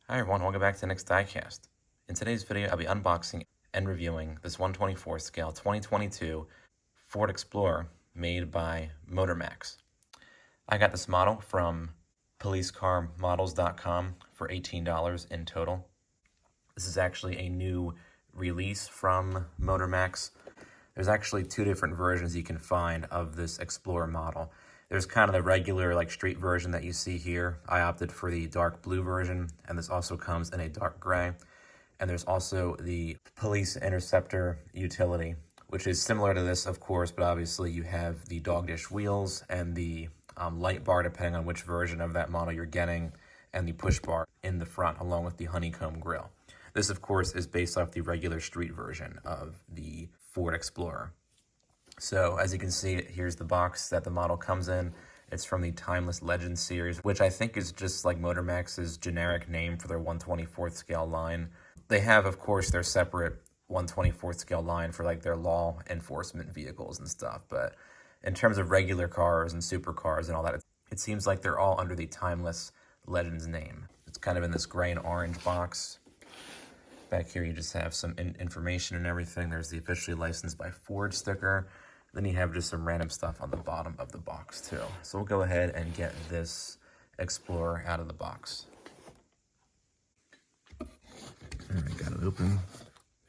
Hi everyone, welcome back to the next diecast. In today's video, I'll be unboxing and reviewing this 1/24 scale 2022 Ford Explorer made by Motormax. I got this model from policecarmodels.com for $18 in total. This is actually a new release from Motormax. There's actually two different versions you can find of this Explorer model. There's kind of the regular street version that you see here. I opted for the dark blue version, and this also comes in a dark gray. And there's also the Police Interceptor utility, which is similar to this, of course, but obviously you have the dog dish wheels and the light bar, depending on which version of that model you're getting, and the push bar in the front, along with the honeycomb grille. This, of course, is based off the regular street version of the Ford Explorer. So as you can see, here's the box that the model comes in. It's from the Timeless Legends series, which I think is just like Motormax's generic name for their 1/24 scale line. They have, of course, their separate 1/24 scale line for their law enforcement vehicles and stuff. But in terms of regular cars and supercars and all that, it seems like they're all under the Timeless Legends name. It's kind of in this gray and orange box. Back here, you just have some information and everything. There's the officially licensed by Ford sticker. Then you have just some random stuff on the bottom of the box too. So we'll go ahead and get this Explorer out of the box. All right, got it open.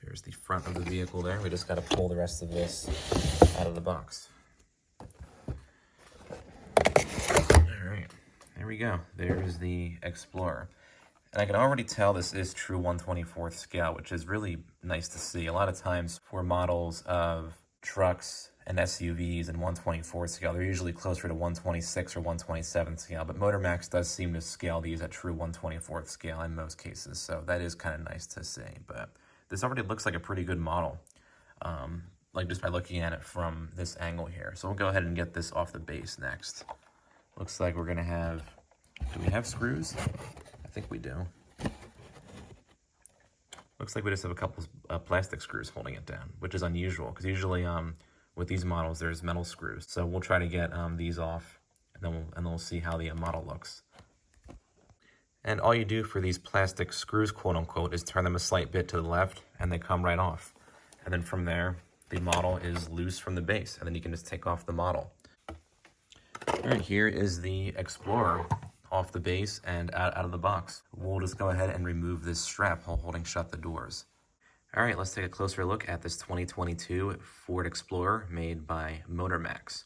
There's the front of the vehicle there. We just got to pull the rest of this out of the box. All right, there we go. There's the Explorer. And I can already tell this is true 1/24 scale, which is really nice to see. A lot of times for models of trucks and SUVs in 1/24 scale, they're usually closer to 1/26 or 1/27 scale, but Motormax does seem to scale these at true 1/24 scale in most cases, so that is kind of nice to see. But this already looks like a pretty good model, just by looking at it from this angle here. So we'll go ahead and get this off the base next. Looks like we're gonna have, do we have screws? I think we do. Looks like we just have a couple plastic screws holding it down, which is unusual because usually with these models there's metal screws. So we'll try to get these off, and then we'll see how the model looks. And all you do for these plastic screws, quote unquote, is turn them a slight bit to the left, and they come right off. And then from there, the model is loose from the base, and then you can just take off the model. All right, here is the Explorer off the base and out of the box. We'll just go ahead and remove this strap holding shut the doors. All right, let's take a closer look at this 2022 Ford Explorer made by Motormax.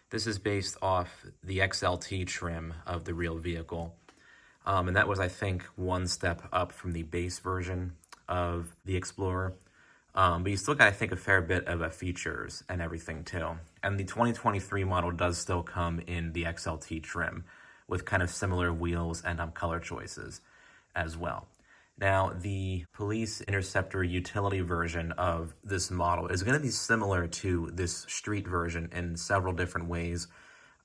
This is based off the XLT trim of the real vehicle. And that was, I think, one step up from the base version of the Explorer. But you still got, I think, a fair bit of features and everything too. And the 2023 model does still come in the XLT trim, with kind of similar wheels and color choices as well. Now, the Police Interceptor utility version of this model is going to be similar to this street version in several different ways,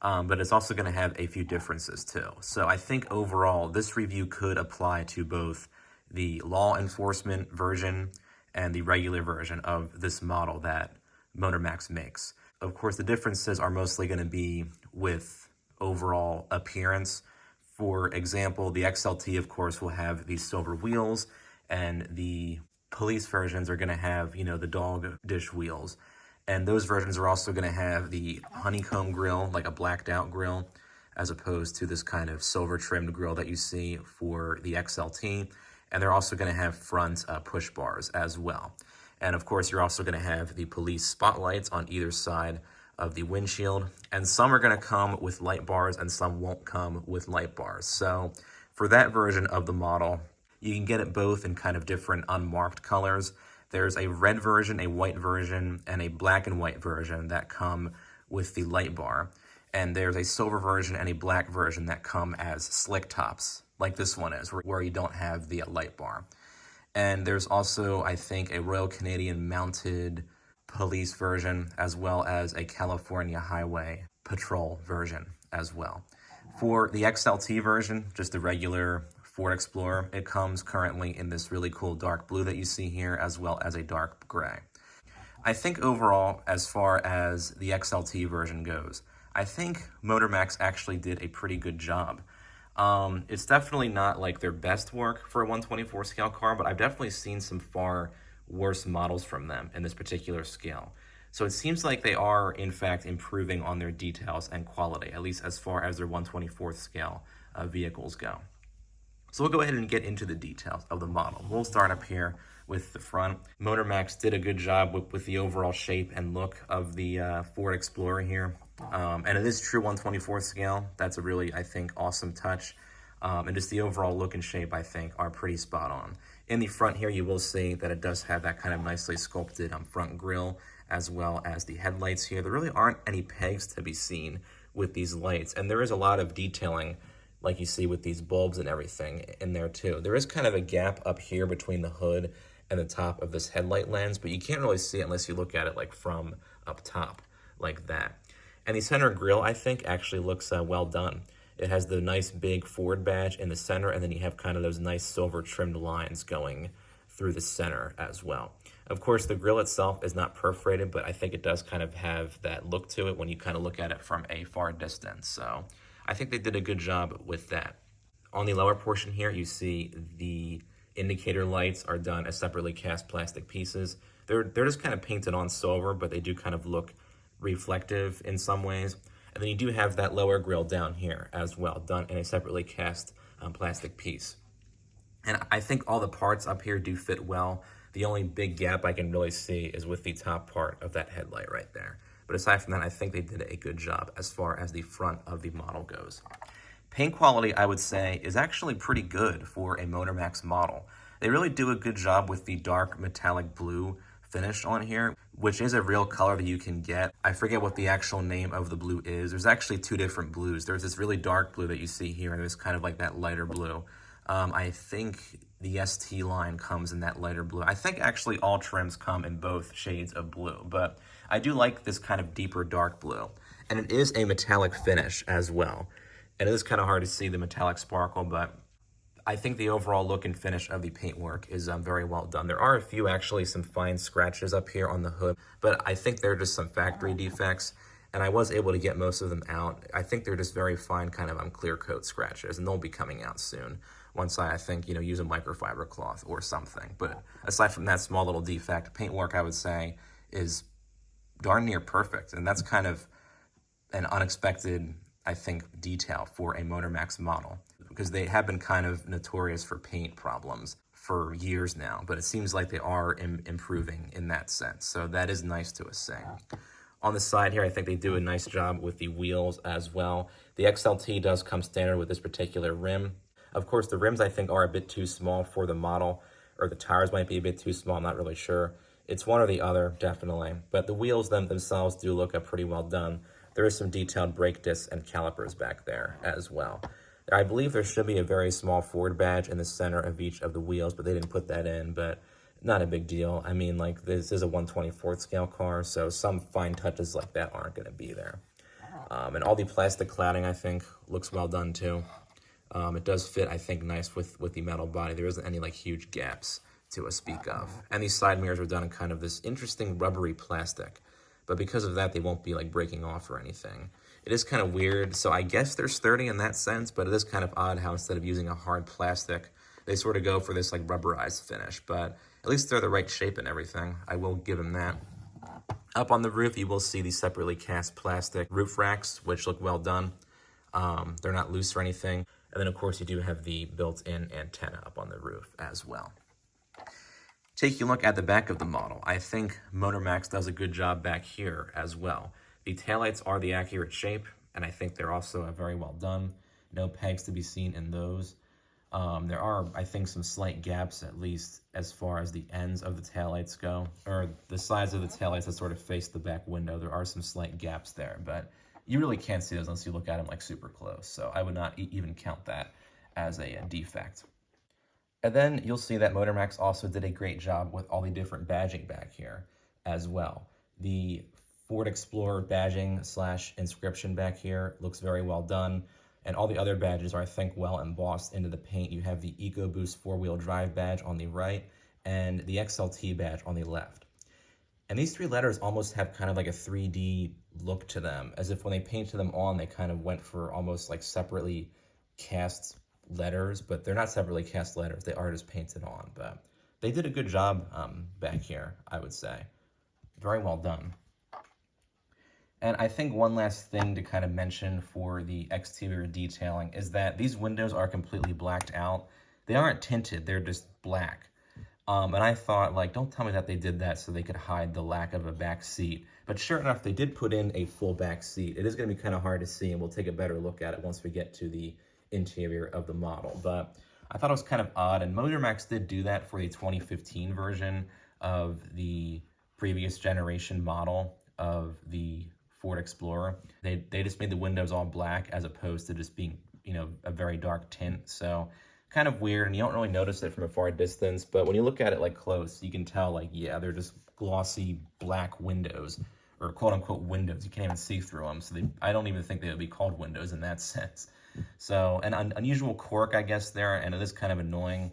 but it's also going to have a few differences too. So I think overall, this review could apply to both the law enforcement version and the regular version of this model that Motormax makes. Of course, the differences are mostly going to be with overall appearance. For example, the XLT, of course, will have these silver wheels, and the police versions are going to have, the dog dish wheels. And those versions are also going to have the honeycomb grille, like a blacked out grille, as opposed to this kind of silver trimmed grille that you see for the XLT. And they're also going to have front push bars as well. And of course, you're also going to have the police spotlights on either side of the windshield, and some are going to come with light bars and some won't come with light bars. So for that version of the model, you can get it both in kind of different unmarked colors. There's a red version, a white version, and a black and white version that come with the light bar. And there's a silver version and a black version that come as slick tops, like this one is, where you don't have the light bar. And there's also, I think, a Royal Canadian mounted police version, as well as a California Highway Patrol version as well. For the XLT version, just the regular Ford Explorer, it comes currently in this really cool dark blue that you see here, as well as a dark gray. I think overall, as far as the XLT version goes, I think Motormax actually did a pretty good job. It's definitely not like their best work for a 124 scale car, but I've definitely seen some far worse models from them in this particular scale. So it seems like they are, in fact, improving on their details and quality, at least as far as their 124th scale vehicles go. So we'll go ahead and get into the details of the model. We'll start up here with the front. Motormax did a good job with the overall shape and look of the Ford Explorer here. And it is true 124th scale. That's a really, I think, awesome touch. And just the overall look and shape, I think, are pretty spot on. In the front here, you will see that it does have that kind of nicely sculpted front grille, as well as the headlights here. There really aren't any pegs to be seen with these lights, and there is a lot of detailing like you see with these bulbs and everything in there too. There is kind of a gap up here between the hood and the top of this headlight lens, but you can't really see it unless you look at it like from up top, like that. And the center grille, I think, actually looks well done. It has the nice big Ford badge in the center, and then you have kind of those nice silver trimmed lines going through the center as well. Of course, the grille itself is not perforated, but I think it does kind of have that look to it when you kind of look at it from a far distance. So I think they did a good job with that. On the lower portion here, you see the indicator lights are done as separately cast plastic pieces. They're just kind of painted on silver, but they do kind of look reflective in some ways. And then you do have that lower grille down here as well, done in a separately cast plastic piece. And I think all the parts up here do fit well. The only big gap I can really see is with the top part of that headlight right there. But aside from that, I think they did a good job as far as the front of the model goes. Paint quality, I would say, is actually pretty good for a Motormax model. They really do a good job with the dark metallic blue finish on here, which is a real color that you can get. I forget what the actual name of the blue is. There's actually two different blues. There's this really dark blue that you see here, and there's kind of like that lighter blue. I think the ST line comes in that lighter blue. I think actually all trims come in both shades of blue, but I do like this kind of deeper dark blue. And it is a metallic finish as well. And it is kind of hard to see the metallic sparkle, but I think the overall look and finish of the paintwork is very well done. There are a few, actually, some fine scratches up here on the hood, but I think they're just some factory defects, and I was able to get most of them out. I think they're just very fine kind of clear coat scratches, and they'll be coming out soon once I think, use a microfiber cloth or something. But aside from that small little defect, paintwork, I would say, is darn near perfect, and that's kind of an unexpected, I think, detail for a Motormax model, because they have been kind of notorious for paint problems for years now, but it seems like they are improving in that sense. So that is nice to see. On the side here, I think they do a nice job with the wheels as well. The XLT does come standard with this particular rim. Of course, the rims, I think, are a bit too small for the model, or the tires might be a bit too small, I'm not really sure. It's one or the other, definitely. But the wheels themselves do look pretty well done. There is some detailed brake discs and calipers back there as well. I believe there should be a very small Ford badge in the center of each of the wheels, but they didn't put that in, but not a big deal. I mean, like, this is a 1/24th scale car, so some fine touches like that aren't going to be there. And all the plastic cladding, I think, looks well done too. It does fit, I think, nice with the metal body. There isn't any, like, huge gaps to speak of. And these side mirrors are done in kind of this interesting rubbery plastic. But because of that, they won't be like breaking off or anything. It is kind of weird, so I guess they're sturdy in that sense, but it is kind of odd how instead of using a hard plastic, they sort of go for this like rubberized finish, but at least they're the right shape and everything. I will give them that. Up on the roof, you will see the separately cast plastic roof racks, which look well done. They're not loose or anything. And then, of course, you do have the built-in antenna up on the roof as well. Taking a look at the back of the model, I think Motormax does a good job back here as well. The taillights are the accurate shape, and I think they're also very well done. No pegs to be seen in those. There are, I think, some slight gaps, at least as far as the ends of the taillights go, or the sides of the taillights that sort of face the back window. There are some slight gaps there, but you really can't see those unless you look at them like super close. So I would not even count that as a defect. And then you'll see that Motormax also did a great job with all the different badging back here as well. The Ford Explorer badging / inscription back here looks very well done. And all the other badges are, I think, well embossed into the paint. You have the EcoBoost 4-wheel drive badge on the right and the XLT badge on the left. And these three letters almost have kind of like a 3D look to them, as if when they painted them on, they kind of went for almost like separately cast letters, but they're not separately cast letters. They are just painted on, but they did a good job back here, I would say. Very well done. And I think one last thing to kind of mention for the exterior detailing is that these windows are completely blacked out. They aren't tinted, they're just black. And I thought, like, don't tell me that they did that so they could hide the lack of a back seat. But sure enough, they did put in a full back seat. It is going to be kind of hard to see, and we'll take a better look at it once we get to the interior of the model. But I thought it was kind of odd, and Motormax did do that for the 2015 version of the previous generation model of the Ford Explorer. They just made the windows all black as opposed to just being, you know, a very dark tint. So kind of weird, and you don't really notice it from a far distance, but when you look at it like close, you can tell, like, yeah, they're just glossy black windows, or quote unquote windows. You can't even see through them, so I don't even think they would be called windows in that sense. So an unusual quirk, I guess, there, and it is kind of annoying.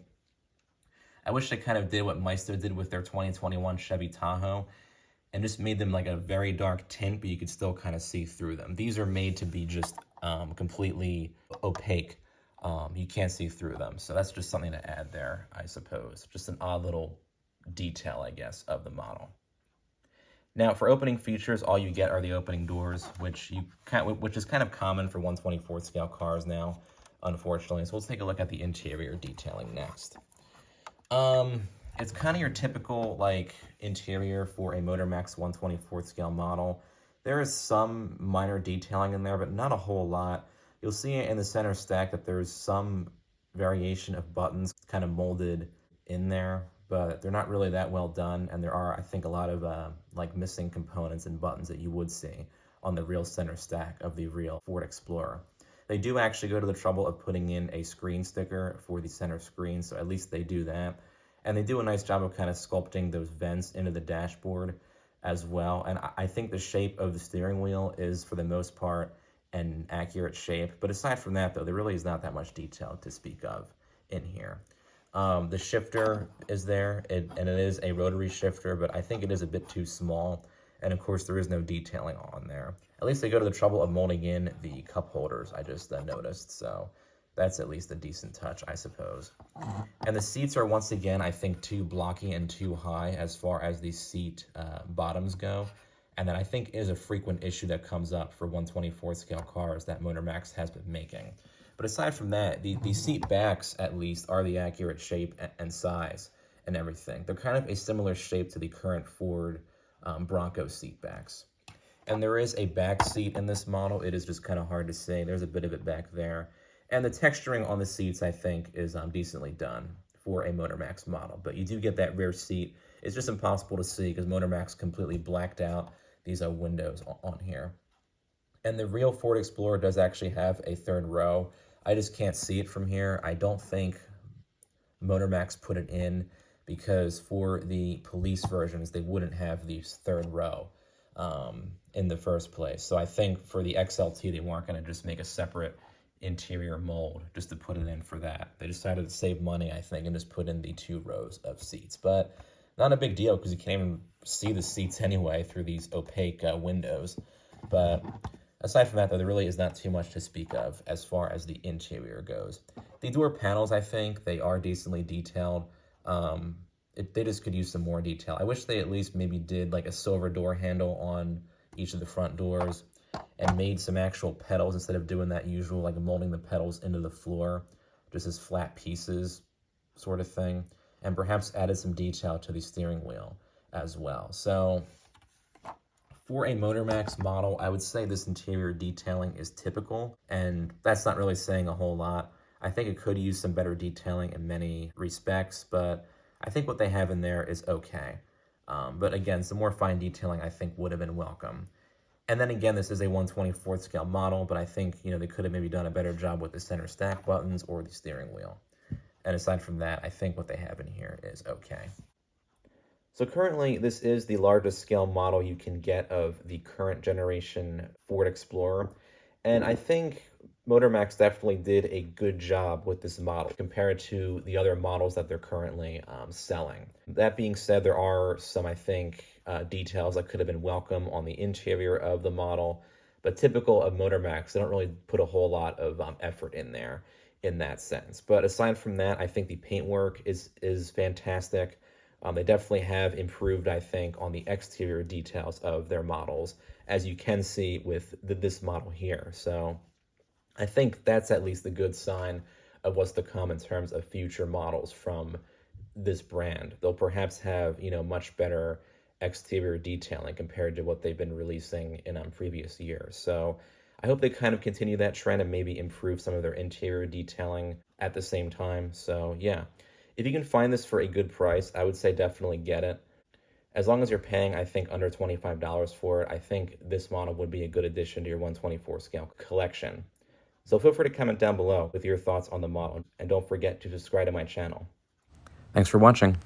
I wish they kind of did what Meister did with their 2021 Chevy Tahoe, and just made them like a very dark tint, but you could still kind of see through them. These are made to be just completely opaque. You can't see through them. So that's just something to add there, I suppose. Just an odd little detail, I guess, of the model. Now, for opening features, all you get are the opening doors, which is kind of common for 1/24 scale cars now, unfortunately. So let's take a look at the interior detailing next. It's kind of your typical, like, interior for a Motormax 1/24 scale model. There is some minor detailing in there, but not a whole lot. You'll see in the center stack that there's some variation of buttons kind of molded in there, but they're not really that well done, and there are, I think, a lot of like missing components and buttons that you would see on the real center stack of the real Ford Explorer. They do actually go to the trouble of putting in a screen sticker for the center screen, so at least they do that. And they do a nice job of kind of sculpting those vents into the dashboard as well. And I think the shape of the steering wheel is, for the most part, an accurate shape. But aside from that, though, there really is not that much detail to speak of in here. The shifter is there, and it is a rotary shifter, but I think it is a bit too small. And of course, there is no detailing on there. At least they go to the trouble of molding in the cup holders, I just noticed. So that's at least a decent touch, I suppose. And the seats are, once again, I think, too blocky and too high as far as the seat bottoms go. And that, I think, is a frequent issue that comes up for 1/24 scale cars that Motormax has been making. But aside from that, the seat backs, at least, are the accurate shape and size and everything. They're kind of a similar shape to the current Ford Bronco seat backs. And there is a back seat in this model. It is just kind of hard to say. There's a bit of it back there. And the texturing on the seats, I think, is decently done for a Motormax model. But you do get that rear seat. It's just impossible to see because Motormax completely blacked out these windows on here. And the real Ford Explorer does actually have a third row. I just can't see it from here. I don't think Motormax put it in because for the police versions, they wouldn't have the third row in the first place. So I think for the XLT, they weren't going to just make a separate interior mold just to put it in for that. They decided to save money, I think, and just put in the 2 rows of seats. But not a big deal because you can't even see the seats anyway through these opaque windows. But aside from that, though, there really is not too much to speak of as far as the interior goes. The door panels, I think, they are decently detailed. They just could use some more detail. I wish they at least maybe did like a silver door handle on each of the front doors and made some actual pedals instead of doing that usual, like molding the pedals into the floor, just as flat pieces sort of thing. And perhaps added some detail to the steering wheel as well. So for a Motormax model, I would say this interior detailing is typical, and that's not really saying a whole lot. I think it could use some better detailing in many respects, but I think what they have in there is okay. But again, some more fine detailing I think would have been welcome. And then again, this is a 1/24 scale model, but I think, you know, they could have maybe done a better job with the center stack buttons or the steering wheel. And aside from that, I think what they have in here is okay. So currently, this is the largest scale model you can get of the current generation Ford Explorer. And I think Motormax definitely did a good job with this model compared to the other models that they're currently selling. That being said, there are some, I think, details that could have been welcome on the interior of the model. But typical of Motormax, they don't really put a whole lot of effort in there. in that sense. But aside from that, I think the paintwork is fantastic. They definitely have improved, I think, on the exterior details of their models, as you can see with this model here. So I think that's at least a good sign of what's to come in terms of future models from this brand. They'll perhaps have, much better exterior detailing compared to what they've been releasing in previous years. So I hope they kind of continue that trend and maybe improve some of their interior detailing at the same time. So yeah, if you can find this for a good price, I would say definitely get it. As long as you're paying, I think, under $25 for it, I think this model would be a good addition to your 124 scale collection. So feel free to comment down below with your thoughts on the model, and don't forget to subscribe to my channel. Thanks for watching.